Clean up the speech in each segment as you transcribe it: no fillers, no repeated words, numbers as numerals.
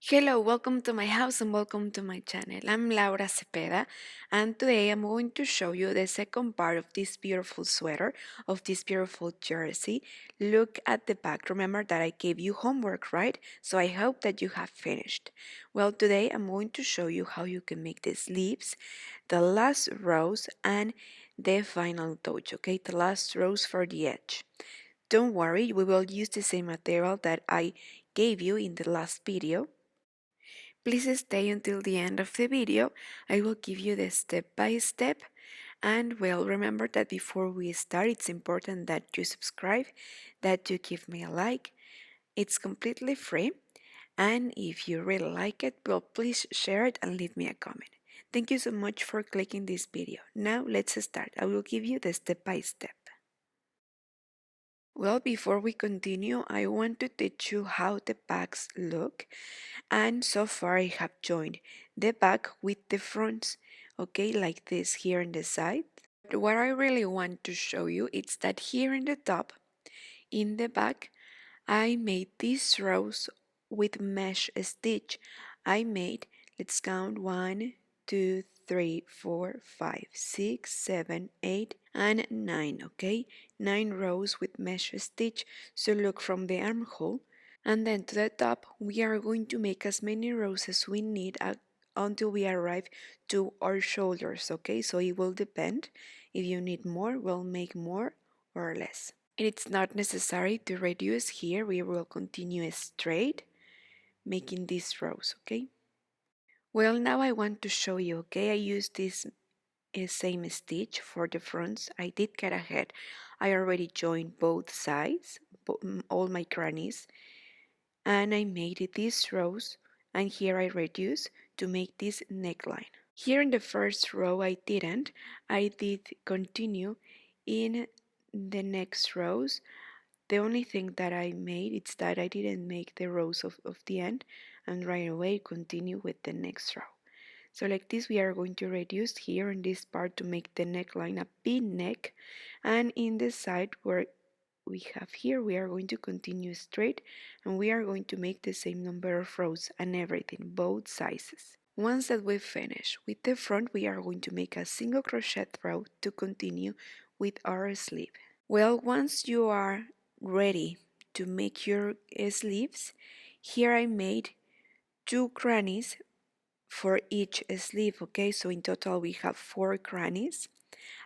Hello, welcome to my house and welcome to my channel. I'm Laura Cepeda and today I'm going to show you the second part of this beautiful sweater, of this beautiful jersey. Look at the back. Remember that I gave you homework, right? So I hope that you have finished. Well, today I'm going to show you how you can make the sleeves, the last rows and the final touch, okay? The last rows for the edge. Don't worry, we will use the same material that I gave you in the last video. Please stay until the end of the video. I will give you the step by step. And well, remember that before we start, it's important that you subscribe, that you give me a like. It's completely free. And if you really like it, well, please share it and leave me a comment. Thank you so much for clicking this video. Now let's start. I will give you the step by step. Well, before we continue, I want to teach you how the backs look. And so far I have joined the back with the fronts, okay, like this here on the side. But what I really want to show you is that here in the top, in the back, I made these rows with mesh stitch. I made, let's count, 1, 2, 3, 4, 5, 6, 7, 8, and 9, okay? 9 rows with mesh stitch. So look from the armhole. And then to the top, we are going to make as many rows as we need until we arrive to our shoulders, okay? So it will depend. If you need more, we'll make more or less. And it's not necessary to reduce here. We will continue straight, making these rows, okay? Well, now I want to show you, okay? I use this same stitch for the fronts. I did get ahead. I already joined both sides, all my crannies, and I made these rows, and here I reduce to make this neckline. Here in the first row I didn't. I did continue in the next rows. The only thing that I made is that I didn't make the rows of the end and right away continue with the next row. So like this we are going to reduce here in this part to make the neckline a V-neck, and in the side where we have here we are going to continue straight and we are going to make the same number of rows and everything, both sizes. Once that we finish with the front, we are going to make a single crochet row to continue with our sleeve. Well, once you are ready to make your sleeves, here I made 2 crannies for each sleeve, okay? So in total we have 4 crannies.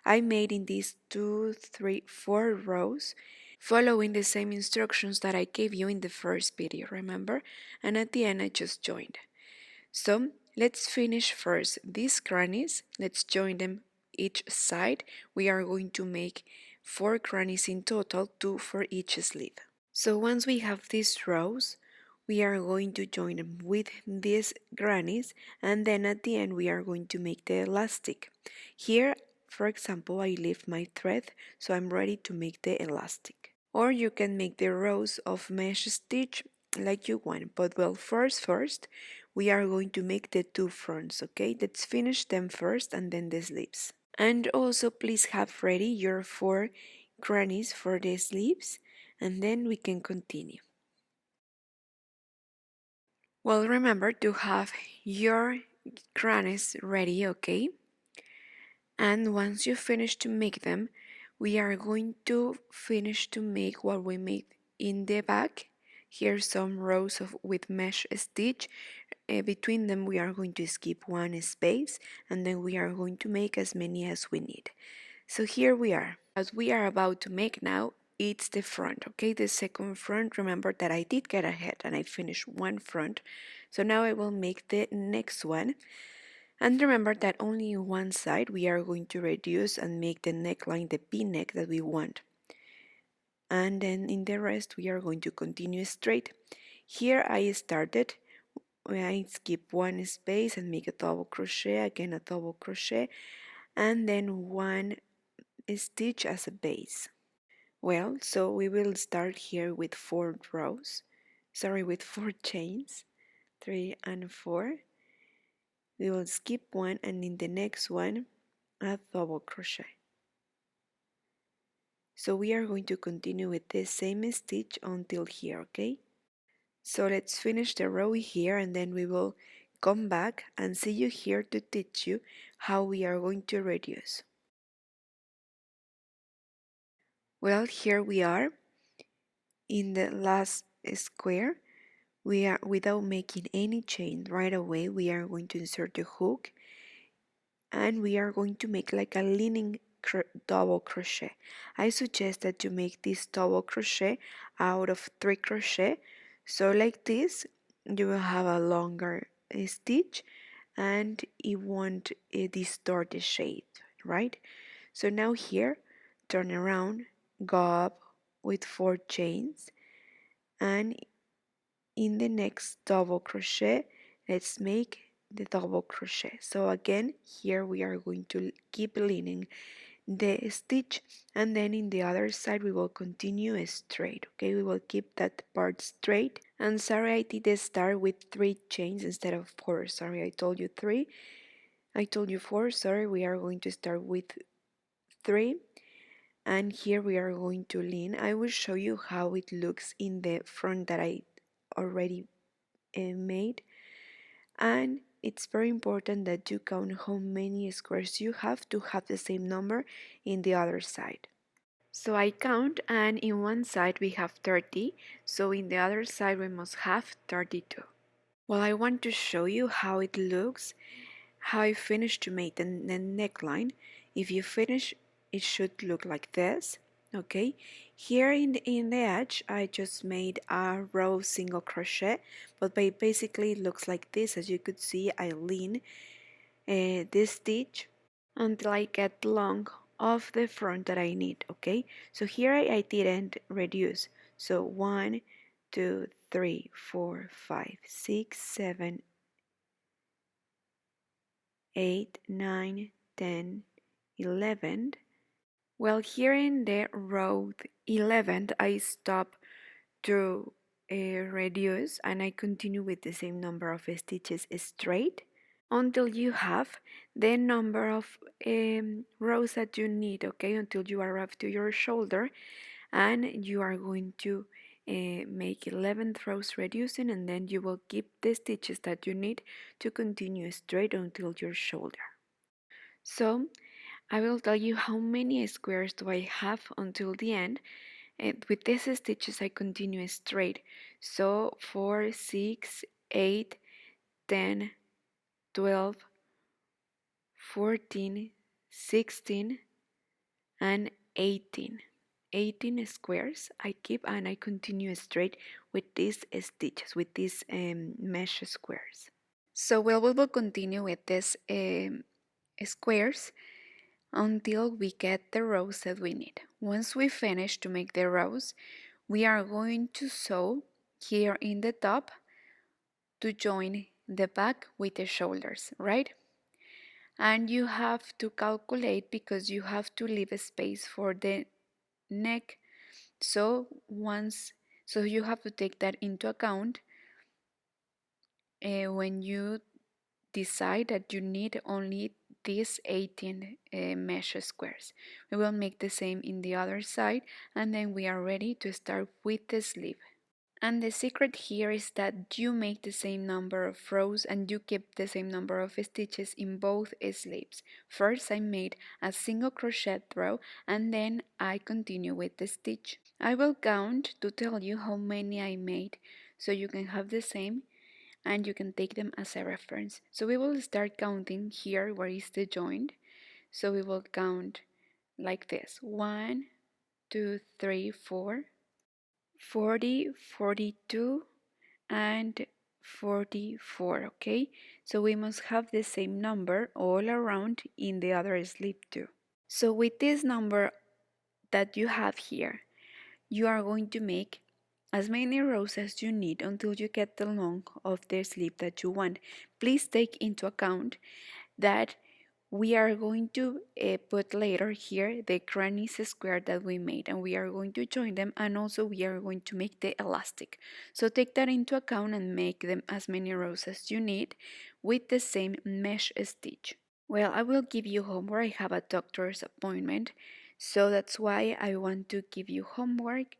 I made in these 2, 3, 4 rows, following the same instructions that I gave you in the first video, remember? And at the end I just joined. So let's finish first these crannies. Let's join them each side. We are going to make 4 crannies in total, 2 for each sleeve. So once we have these rows, we are going to join them with these crannies, and then at the end we are going to make the elastic. Here, for example, I leave my thread, so I'm ready to make the elastic. Or you can make the rows of mesh stitch like you want, but well, first we are going to make the 2 fronts, okay? Let's finish them first and then the sleeves. And also please have ready your 4 crannies for the sleeves, and then we can continue. Well, remember to have your crannies ready, okay? And once you finish to make them, we are going to finish to make what we made in the back. Here's some rows with mesh stitch. Between them we are going to skip 1 space, and then we are going to make as many as we need. So here we are. As we are about to make now, it's the front, okay? The second front. Remember that I did get ahead and I finished 1 front. So now I will make the next one. And remember that only in one side we are going to reduce and make the neckline the V-neck that we want. And then in the rest we are going to continue straight. Here I started, I skip 1 space and make a double crochet, again a double crochet, and then 1 stitch as a base. Well, so we will start here with 4 rows, with 4 chains, 3 and 4. We will skip 1 and in the next one a double crochet. So we are going to continue with the same stitch until here, okay? So let's finish the row here and then we will come back and see you here to teach you how we are going to reduce. Well, here we are in the last square. We are without making any chain right away. We are going to insert the hook and we are going to make like a leaning double crochet. I suggest that you make this double crochet out of 3 crochet. So like this, you will have a longer stitch and it won't distort the shape, right? So now here, turn around, go up with 4 chains, and in the next double crochet, let's make the double crochet. So again, here we are going to keep leaning the stitch, and then in the other side we will continue straight. Okay, we will keep that part straight. And sorry, I did start with 3 chains instead of 4. Sorry, I told you 3. I told you 4. Sorry, we are going to start with 3. And here we are going to lean. I will show you how it looks in the front that I already made. And it's very important that you count how many squares you have to have the same number in the other side. So I count, and in one side we have 30, so in the other side we must have 32. Well, I want to show you how it looks, how I finished to make the neckline. If you finish, it should look like this. Okay, here in the edge I just made a row single crochet, but basically it looks like this. As you could see, I lean this stitch until I get long of the front that I need. Okay, so here I didn't reduce. So 1 2 3 4 5 6 7 8 9 10 11. Well, here in the row 11 I stop to reduce and I continue with the same number of stitches straight until you have the number of rows that you need, okay, until you arrive to your shoulder, and you are going to make 11 rows reducing, and then you will keep the stitches that you need to continue straight until your shoulder. So I will tell you how many squares do I have until the end. And with these stitches I continue straight. So 4 6 8 10 12 14 16 and 18. 18 squares I keep, and I continue straight with these stitches, with these mesh squares. So we will continue with these squares until we get the rows that we need. Once we finish to make the rows, we are going to sew here in the top to join the back with the shoulders, right? And you have to calculate because you have to leave a space for the neck. So you have to take that into account when you decide that you need only these 18 mesh squares. We will make the same in the other side, and then we are ready to start with the sleeve. And the secret here is that you make the same number of rows and you keep the same number of stitches in both sleeves. First I made a single crochet row and then I continue with the stitch. I will count to tell you how many I made so you can have the same and you can take them as a reference. So we will start counting here where is the joint. So we will count like this: 1 2 3 4 40 42 and 44. Okay, so we must have the same number all around in the other sleeve too. So with this number that you have here, you are going to make as many rows as you need until you get the length of the sleeve that you want. Please take into account that we are going to put later here the granny's square that we made, and we are going to join them, and also we are going to make the elastic. So take that into account and make them as many rows as you need with the same mesh stitch. Well, I will give you homework. I have a doctor's appointment, so that's why I want to give you homework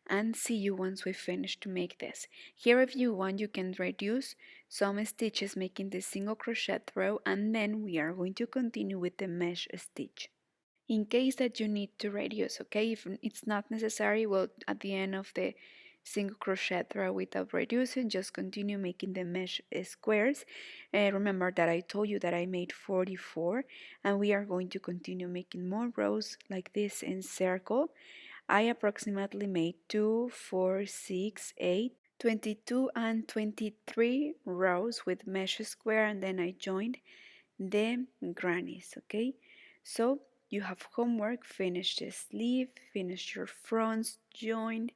and see you once we finish to make this. Here if you want you can reduce some stitches making the single crochet row, and then we are going to continue with the mesh stitch. In case that you need to reduce, okay, if it's not necessary, well, at the end of the single crochet row without reducing, just continue making the mesh squares. Remember that I told you that I made 44, and we are going to continue making more rows like this in circle. I approximately made 2, 4, 6, 8, 22 and 23 rows with mesh square, and then I joined the grannies. Okay, so you have homework: finish the sleeve, finish your fronts, join,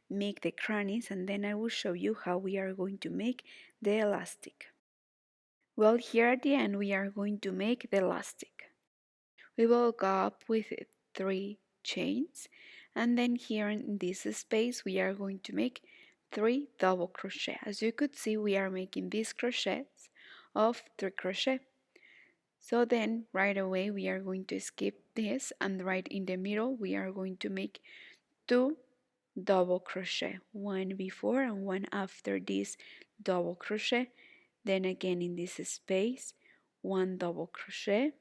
make the crannies, and then I will show you how we are going to make the elastic. Well, here at the end we are going to make the elastic. We will go up with 3 chains, and then here in this space we are going to make 3 double crochet. As you could see, we are making these crochets of 3 crochet. So then right away we are going to skip this, and right in the middle we are going to make 2 double crochet, one before and one after this double crochet. Then again in this space 1 double crochet,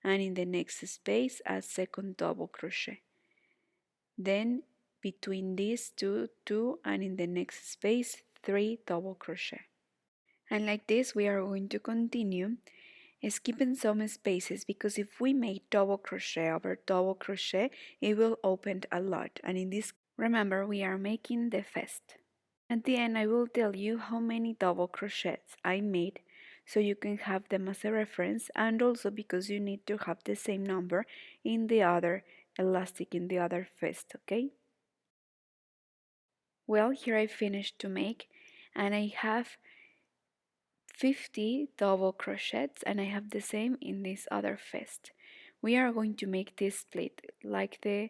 and in the next space a second double crochet. Then between these two, and in the next space 3 double crochet. And like this we are going to continue skipping some spaces, because if we make double crochet over double crochet it will open a lot, and in this, remember, we are making the vest. At the end I will tell you how many double crochets I made, so you can have them as a reference, and also because you need to have the same number in the other elastic, in the other vest. Okay, well, here I finished to make, and I have 50 double crochets, and I have the same in this other vest. We are going to make this split like the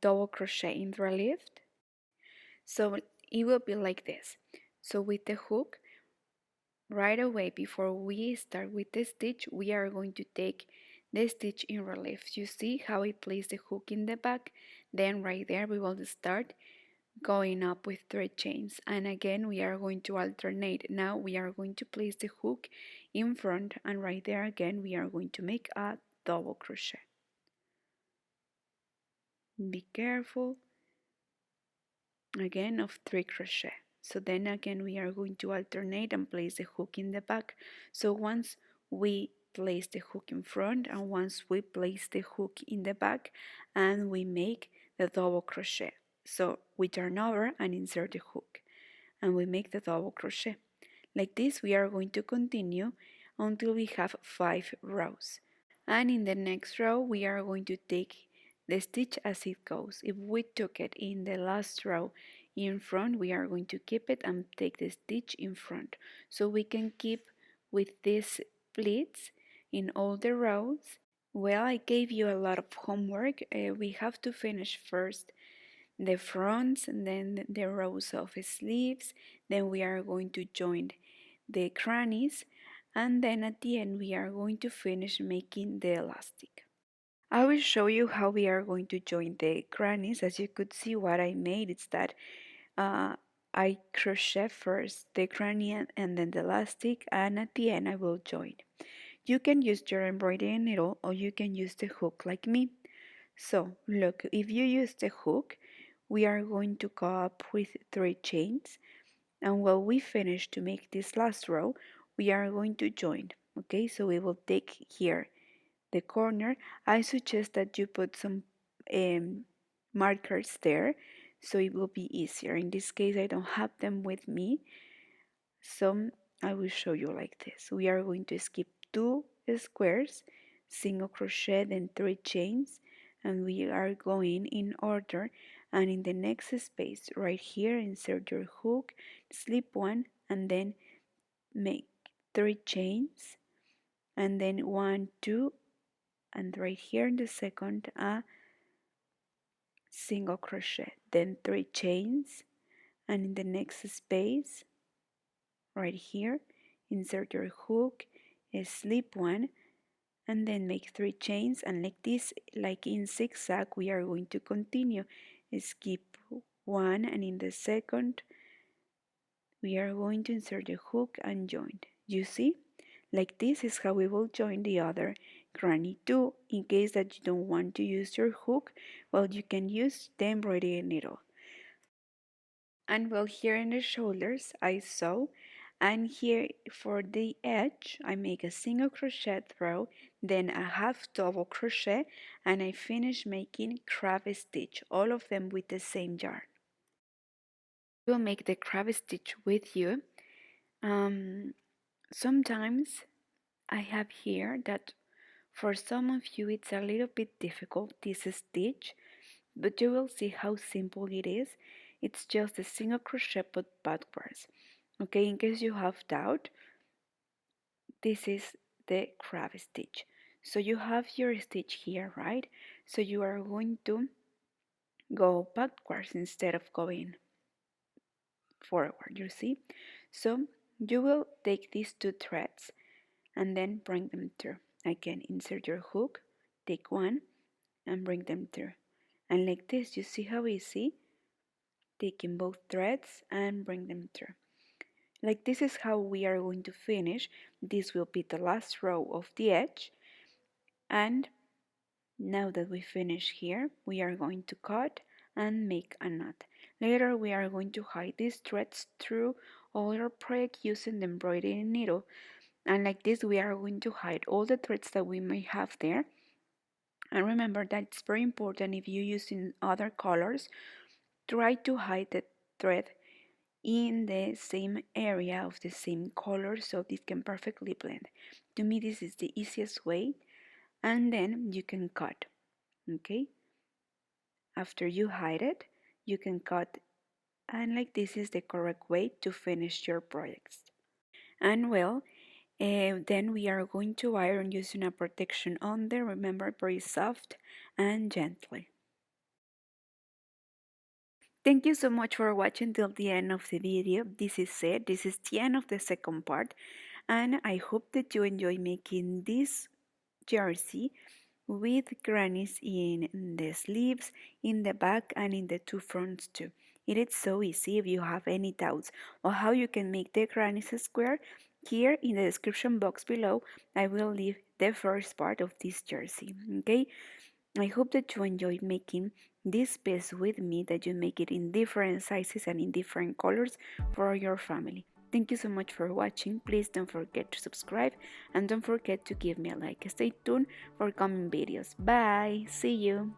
double crochet in relief. So it will be like this. So with the hook, right away before we start with the stitch, we are going to take the stitch in relief. You see how I place the hook in the back? Then right there we will start going up with 3 chains, and again we are going to alternate. Now we are going to place the hook in front, and right there again we are going to make a double crochet. Be careful, again of 3 crochet. So then again we are going to alternate and place the hook in the back. So once we place the hook in front, and once we place the hook in the back, and we make the double crochet. So we turn over and insert the hook, and we make the double crochet. Like this we are going to continue until we have 5 rows. And in the next row we are going to take the stitch as it goes. If we took it in the last row in front, we are going to keep it and take the stitch in front, so we can keep with these pleats in all the rows. Well, I gave you a lot of homework. We have to finish first the fronts, and then the rows of sleeves, then we are going to join the crannies, and then at the end we are going to finish making the elastic. I will show you how we are going to join the crannies. As you could see, what I made is that I crochet first the cranny and then the elastic, and at the end I will join. You can use your embroidery needle, or you can use the hook like me. So look, if you use the hook, we are going to go up with 3 chains, and while we finish to make this last row we are going to join. Okay, so we will take here the corner. I suggest that you put some markers there, so it will be easier. In this case I don't have them with me, so I will show you like this. We are going to skip 2 squares, single crochet, then 3 chains, and we are going in order, and in the next space right here insert your hook, slip 1, and then make 3 chains, and then 1, 2, and right here in the second a single crochet, then 3 chains, and in the next space right here insert your hook, slip 1, and then make 3 chains, and like this, like in zigzag, we are going to continue. Skip one, and in the second we are going to insert the hook and join. You see? Like this is how we will join the other granny too. In case that you don't want to use your hook, well, you can use the embroidery needle. And well, here in the shoulders I sew, and here for the edge I make a single crochet row, then a half double crochet, and I finish making crab stitch, all of them with the same yarn. I will make the crab stitch with you. Sometimes I have here that for some of you it's a little bit difficult, this stitch, but you will see how simple it is. It's just a single crochet but backwards. Okay, in case you have doubt, this is the crab stitch. So you have your stitch here, right? So you are going to go backwards instead of going forward, you see? So you will take these two threads and then bring them through. Again, insert your hook, take one, and bring them through. And like this, you see how easy? Taking both threads and bring them through. Like this is how we are going to finish. This will be the last row of the edge. And now that we finish here, we are going to cut and make a knot. Later we are going to hide these threads through all our project using the embroidery needle. And like this we are going to hide all the threads that we may have there. And remember that it's very important, if you're using other colors, try to hide the thread in the same area of the same color so it can perfectly blend. To me this is the easiest way, and then you can cut. Okay, after you hide it you can cut, and like this is the correct way to finish your projects. And well, then we are going to iron using a protection under, remember, very soft and gently. Thank you so much for watching till the end of the video. This is it. This is the end of the second part, and I hope that you enjoy making this jersey with grannies in the sleeves, in the back, and in the two fronts too. It is so easy. If you have any doubts on how you can make the grannies square, here in the description box below I will leave the first part of this jersey. Okay, I hope that you enjoy making this piece with me, that you make it in different sizes and in different colors for your family. Thank you so much for watching. Please don't forget to subscribe and don't forget to give me a like. Stay tuned for coming videos. Bye. See you.